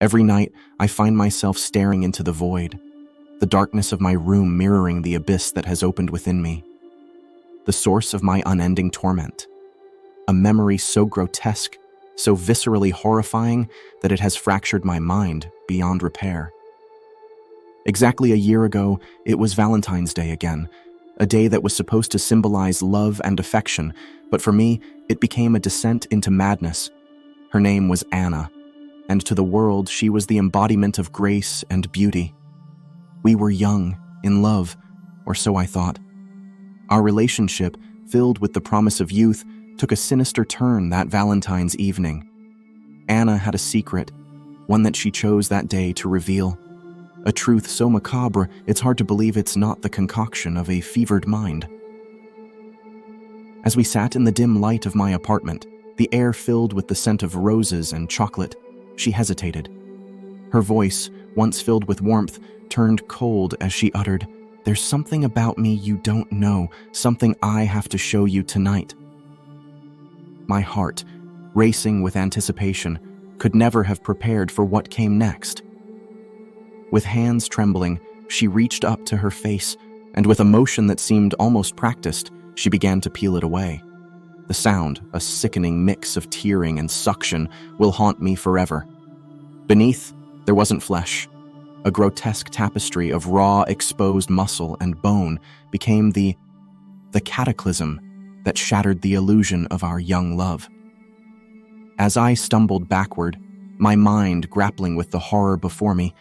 Every night, I find myself staring into the void, the darkness of my room mirroring the abyss that has opened within me. The source of my unending torment. A memory so grotesque, so viscerally horrifying that it has fractured my mind beyond repair. Exactly a year ago, it was Valentine's Day again, a day that was supposed to symbolize love and affection, but for me, it became a descent into madness. Her name was Anna, and to the world, she was the embodiment of grace and beauty. We were young, in love, or so I thought. Our relationship, filled with the promise of youth, took a sinister turn that Valentine's evening. Anna had a secret, one that she chose that day to reveal. A truth so macabre, it's hard to believe it's not the concoction of a fevered mind. As we sat in the dim light of my apartment, the air filled with the scent of roses and chocolate, she hesitated. Her voice, once filled with warmth, turned cold as she uttered, "There's something about me you don't know, something I have to show you tonight." My heart, racing with anticipation, could never have prepared for what came next. With hands trembling, she reached up to her face, and with a motion that seemed almost practiced, she began to peel it away. The sound, a sickening mix of tearing and suction, will haunt me forever. Beneath, there wasn't flesh. A grotesque tapestry of raw, exposed muscle and bone became the cataclysm that shattered the illusion of our young love. As I stumbled backward, my mind grappling with the horror before me,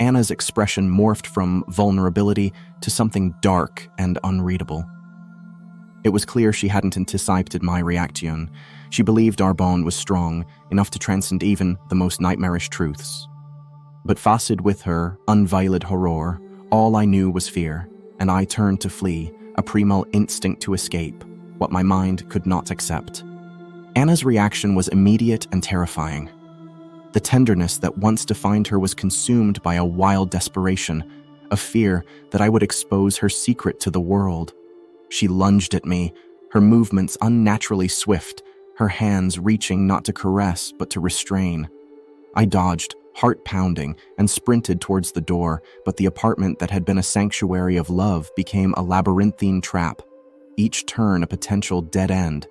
Anna's expression morphed from vulnerability to something dark and unreadable. It was clear she hadn't anticipated my reaction. She believed our bond was strong, enough to transcend even the most nightmarish truths. But faced with her unveiled horror, all I knew was fear, and I turned to flee, a primal instinct to escape, what my mind could not accept. Anna's reaction was immediate and terrifying. The tenderness that once defined her was consumed by a wild desperation, a fear that I would expose her secret to the world. She lunged at me, her movements unnaturally swift, her hands reaching not to caress but to restrain. I dodged, heart pounding, and sprinted towards the door, but the apartment that had been a sanctuary of love became a labyrinthine trap, each turn a potential dead end.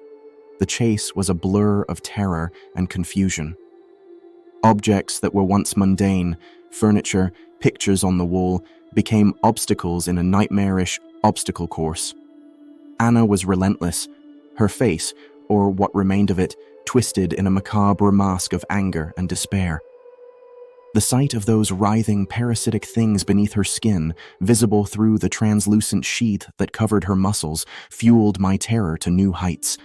The chase was a blur of terror and confusion. Objects that were once mundane, furniture, pictures on the wall, became obstacles in a nightmarish obstacle course. Anna was relentless, her face, or what remained of it, twisted in a macabre mask of anger and despair. The sight of those writhing, parasitic things beneath her skin, visible through the translucent sheath that covered her muscles, fueled my terror to new heights.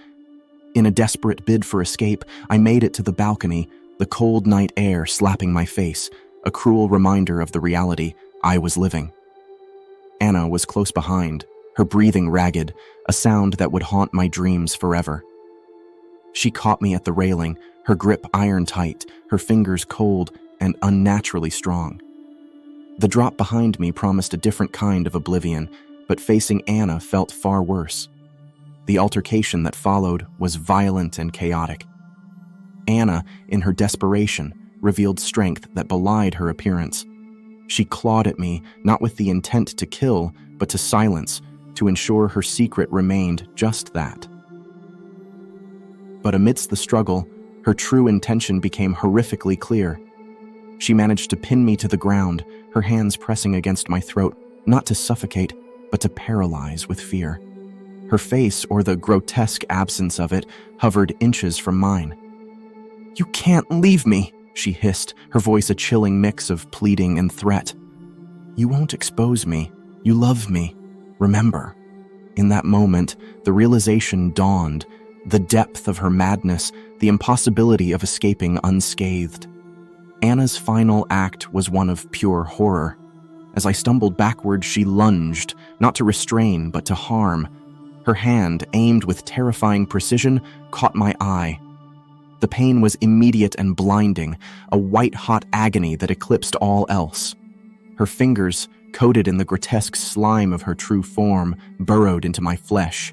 In a desperate bid for escape, I made it to the balcony, the cold night air slapping my face, a cruel reminder of the reality I was living. Anna was close behind, her breathing ragged, a sound that would haunt my dreams forever. She caught me at the railing, her grip iron tight, her fingers cold and unnaturally strong. The drop behind me promised a different kind of oblivion, but facing Anna felt far worse. The altercation that followed was violent and chaotic. Anna, in her desperation, revealed strength that belied her appearance. She clawed at me, not with the intent to kill, but to silence, to ensure her secret remained just that. But amidst the struggle, her true intention became horrifically clear. She managed to pin me to the ground, her hands pressing against my throat, not to suffocate, but to paralyze with fear. Her face, or the grotesque absence of it, hovered inches from mine. "You can't leave me," she hissed, her voice a chilling mix of pleading and threat. "You won't expose me. You love me. Remember." In that moment, the realization dawned, the depth of her madness, the impossibility of escaping unscathed. Anna's final act was one of pure horror. As I stumbled backward, she lunged, not to restrain, but to harm. Her hand, aimed with terrifying precision, caught my eye. The pain was immediate and blinding, a white-hot agony that eclipsed all else. Her fingers, coated in the grotesque slime of her true form, burrowed into my flesh.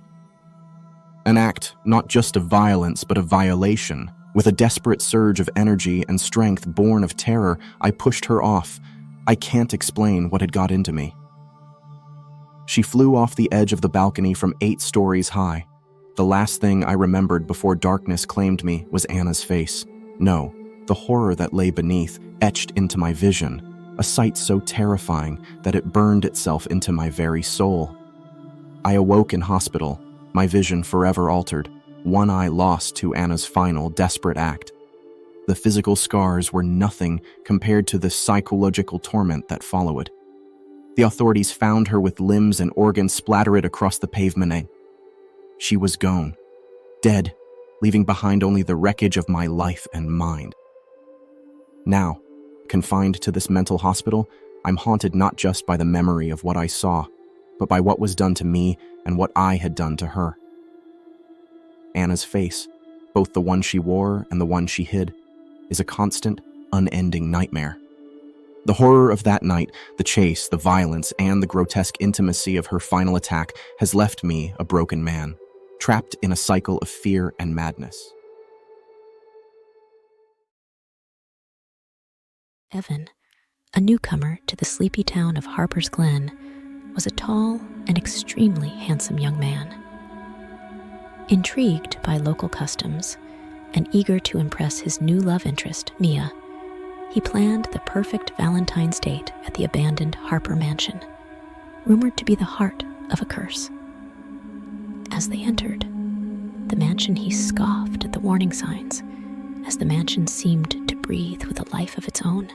An act not just of violence but of violation, With a desperate surge of energy and strength born of terror, I pushed her off. I can't explain what had got into me. She flew off the edge of the balcony from 8 stories high. The last thing I remembered before darkness claimed me was Anna's face. No, the horror that lay beneath, etched into my vision, a sight so terrifying that it burned itself into my very soul. I awoke in hospital, my vision forever altered, one eye lost to Anna's final, desperate act. The physical scars were nothing compared to the psychological torment that followed. The authorities found her with limbs and organs splattered across the pavement. She was gone, dead, leaving behind only the wreckage of my life and mind. Now, confined to this mental hospital, I'm haunted not just by the memory of what I saw, but by what was done to me and what I had done to her. Anna's face, both the one she wore and the one she hid, is a constant, unending nightmare. The horror of that night, the chase, the violence, and the grotesque intimacy of her final attack has left me a broken man, trapped in a cycle of fear and madness. Evan, a newcomer to the sleepy town of Harper's Glen, was a tall and extremely handsome young man. Intrigued by local customs and eager to impress his new love interest, Mia, he planned the perfect Valentine's date at the abandoned Harper Mansion, rumored to be the heart of a curse. As they entered the mansion, he scoffed at the warning signs, as the mansion seemed to breathe with a life of its own,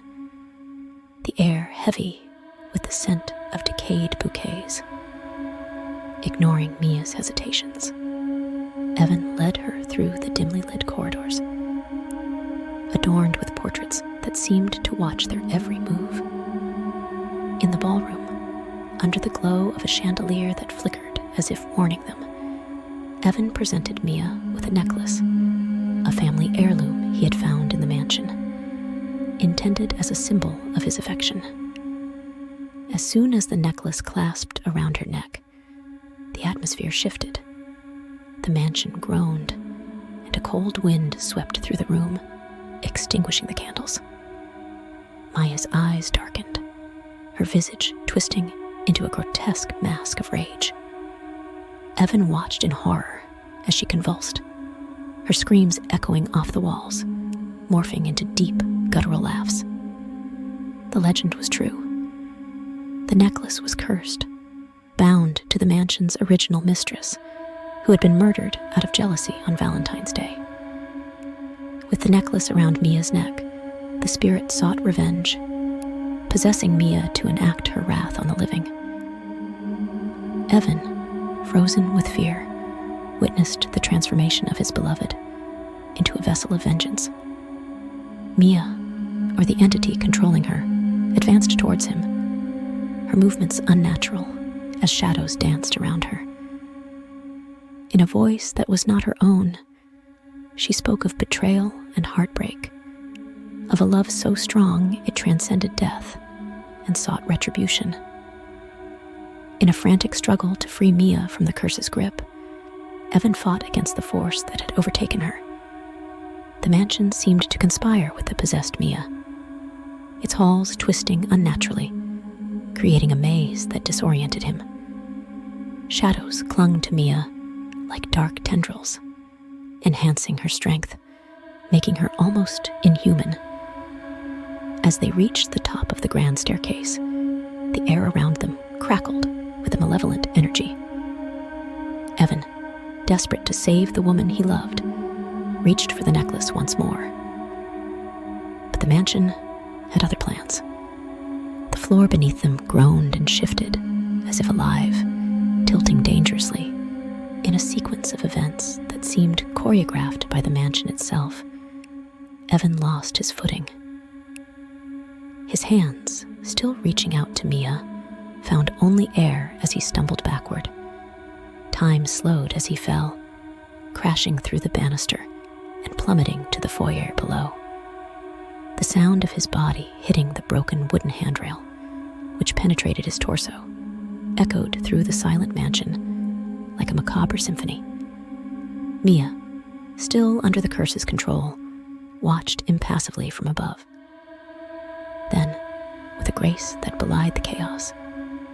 the air heavy with the scent of decayed bouquets. Ignoring Mia's hesitations, Evan led her through the dimly lit corridors, adorned with portraits that seemed to watch their every move. In the ballroom, under the glow of a chandelier that flickered as if warning them, Evan presented Mia with a necklace, a family heirloom he had found in the mansion, intended as a symbol of his affection. As soon as the necklace clasped around her neck, the atmosphere shifted. The mansion groaned, and a cold wind swept through the room, extinguishing the candles. Maya's eyes darkened, her visage twisting into a grotesque mask of rage. Evan watched in horror as she convulsed, her screams echoing off the walls, morphing into deep, guttural laughs. The legend was true. The necklace was cursed, bound to the mansion's original mistress, who had been murdered out of jealousy on Valentine's Day. With the necklace around Mia's neck, the spirit sought revenge, possessing Mia to enact her wrath on the living. Evan, frozen with fear, witnessed the transformation of his beloved into a vessel of vengeance. Mia, or the entity controlling her, advanced towards him, her movements unnatural as shadows danced around her. In a voice that was not her own, she spoke of betrayal and heartbreak, of a love so strong it transcended death and sought retribution. In a frantic struggle to free Mia from the curse's grip, Evan fought against the force that had overtaken her. The mansion seemed to conspire with the possessed Mia, its halls twisting unnaturally, creating a maze that disoriented him. Shadows clung to Mia like dark tendrils, enhancing her strength, making her almost inhuman. As they reached the top of the grand staircase, the air around them crackled with a malevolent energy. Evan, desperate to save the woman he loved, reached for the necklace once more. But the mansion had other plans. The floor beneath them groaned and shifted, as if alive, tilting dangerously, in a sequence of events that seemed choreographed by the mansion itself. Evan lost his footing. His hands, still reaching out to Mia, found only air as he stumbled backward. Time slowed as he fell, crashing through the banister and plummeting to the foyer below. The sound of his body hitting the broken wooden handrail, which penetrated his torso, echoed through the silent mansion like a macabre symphony. Mia, still under the curse's control, watched impassively from above. Then, with a grace that belied the chaos,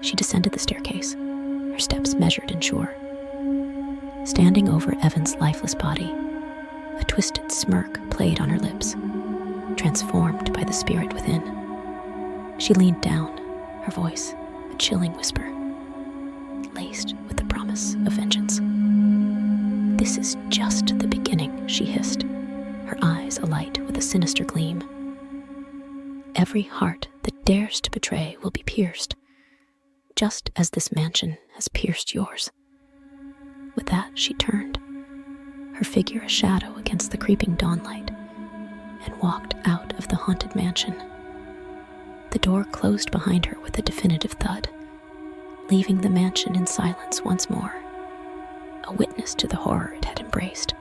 she descended the staircase, her steps measured and sure. Standing over Evan's lifeless body, a twisted smirk played on her lips, transformed by the spirit within. She leaned down, her voice a chilling whisper, laced with the promise of vengeance. "This is just the beginning," she hissed, her eyes alight with a sinister gleam. "Every heart that dares to betray will be pierced, just as this mansion has pierced yours." With that, she turned, her figure a shadow against the creeping dawnlight, and walked out of the haunted mansion. The door closed behind her with a definitive thud, leaving the mansion in silence once more, a witness to the horror it had embraced.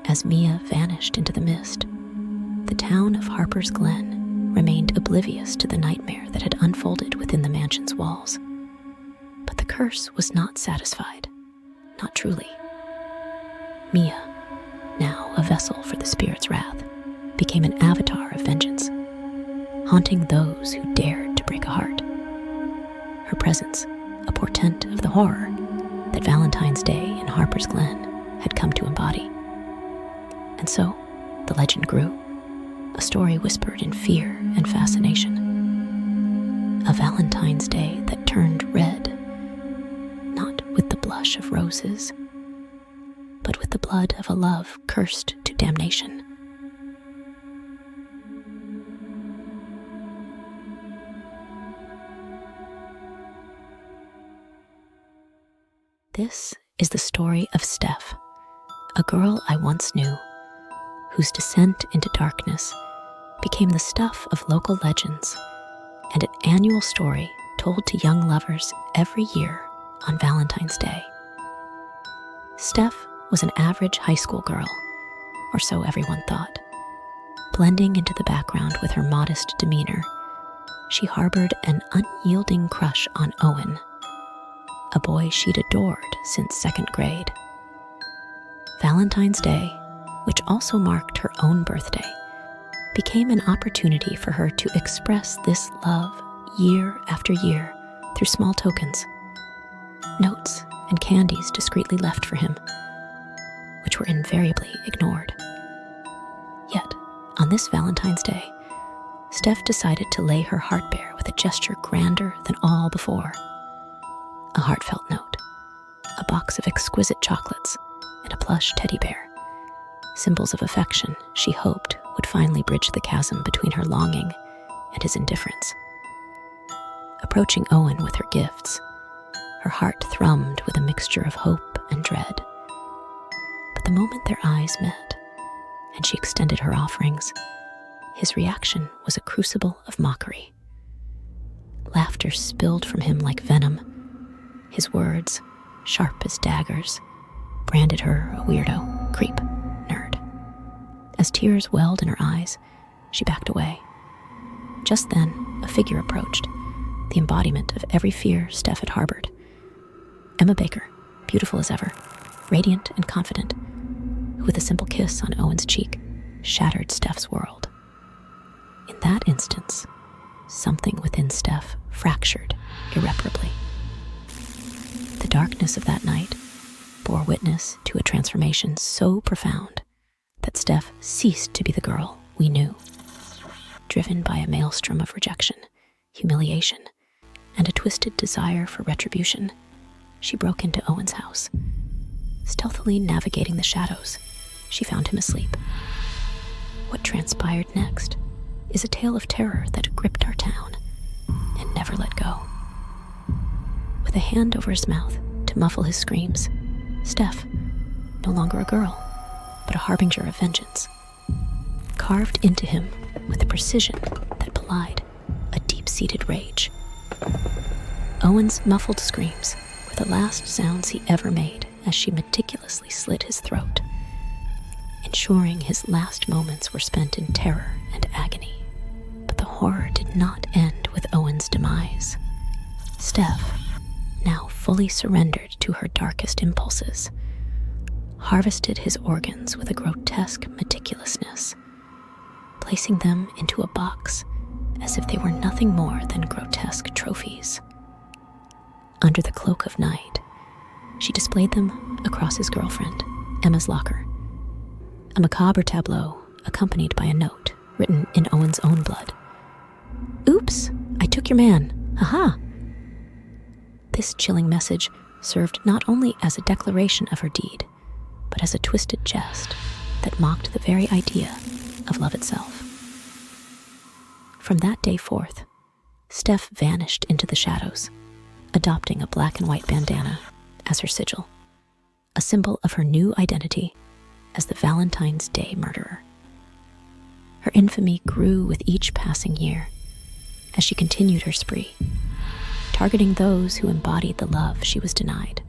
As Mia vanished into the mist, the town of Harper's Glen remained oblivious to the nightmare that had unfolded within the mansion's walls. But the curse was not satisfied, not truly. Mia, now a vessel for the spirit's wrath, became an avatar of vengeance, haunting those who dared to break a heart. Her presence, a portent of the horror that Valentine's Day in Harper's Glen had come to embody. And so, the legend grew, a story whispered in fear and fascination. A Valentine's Day that turned red, not with the blush of roses, but with the blood of a love cursed to damnation. This is the story of Steph, a girl I once knew, whose descent into darkness became the stuff of local legends and an annual story told to young lovers every year on Valentine's Day. Steph was an average high school girl, or so everyone thought. Blending into the background with her modest demeanor, she harbored an unyielding crush on Owen, a boy she'd adored since second grade. Valentine's Day, which also marked her own birthday, became an opportunity for her to express this love year after year through small tokens, notes and candies discreetly left for him, which were invariably ignored. Yet, on this Valentine's Day, Steph decided to lay her heart bare with a gesture grander than all before. A heartfelt note, a box of exquisite chocolates, and a plush teddy bear, symbols of affection she hoped would finally bridge the chasm between her longing and his indifference. Approaching Owen with her gifts, her heart thrummed with a mixture of hope and dread. But the moment their eyes met, and she extended her offerings, his reaction was a crucible of mockery. Laughter spilled from him like venom. His words, sharp as daggers, branded her a weirdo, creep, nerd. As tears welled in her eyes, she backed away. Just then, a figure approached, the embodiment of every fear Steph had harbored. Emma Baker, beautiful as ever, radiant and confident, who with a simple kiss on Owen's cheek shattered Steph's world. In that instance, something within Steph fractured irreparably. The darkness of that night bore witness to a transformation so profound that Steph ceased to be the girl we knew. Driven by a maelstrom of rejection, humiliation, and a twisted desire for retribution, she broke into Owen's house. Stealthily navigating the shadows, she found him asleep. What transpired next is a tale of terror that gripped our town and never let go. With a hand over his mouth to muffle his screams, Steph, no longer a girl, but a harbinger of vengeance, carved into him with a precision that belied a deep-seated rage. Owen's muffled screams were the last sounds he ever made as she meticulously slit his throat, ensuring his last moments were spent in terror and agony. But the horror did not end with Owen's demise. Steph, now fully surrendered to her darkest impulses, harvested his organs with a grotesque meticulousness, placing them into a box as if they were nothing more than grotesque trophies. Under the cloak of night, she displayed them across his girlfriend, Emma's locker, a macabre tableau accompanied by a note written in Owen's own blood. "Oops, I took your man. Haha." This chilling message served not only as a declaration of her deed, but as a twisted jest that mocked the very idea of love itself. From that day forth, Steph vanished into the shadows, adopting a black and white bandana as her sigil, a symbol of her new identity as the Valentine's Day murderer. Her infamy grew with each passing year as she continued her spree, targeting those who embodied the love she was denied.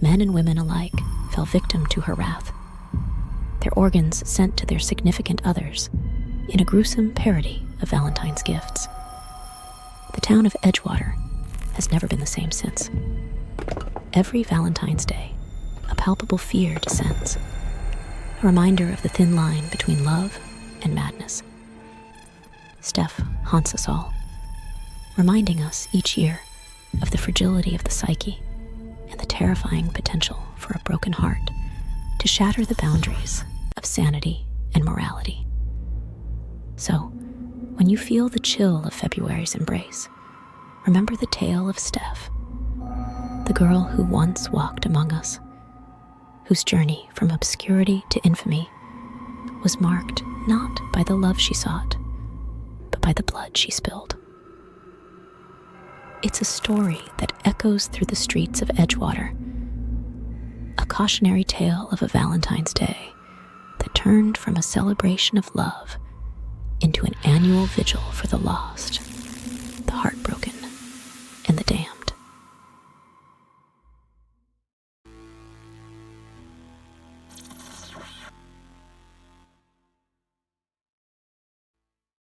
Men and women alike fell victim to her wrath, their organs sent to their significant others in a gruesome parody of Valentine's gifts. The town of Edgewater has never been the same since. Every Valentine's Day, a palpable fear descends, a reminder of the thin line between love and madness. Steph haunts us all, reminding us each year of the fragility of the psyche and the terrifying potential for a broken heart to shatter the boundaries of sanity and morality. So, when you feel the chill of February's embrace, remember the tale of Steph, the girl who once walked among us, whose journey from obscurity to infamy was marked not by the love she sought, but by the blood she spilled. It's a story that echoes through the streets of Edgewater, a cautionary tale of a Valentine's Day that turned from a celebration of love into an annual vigil for the lost, the heartbroken,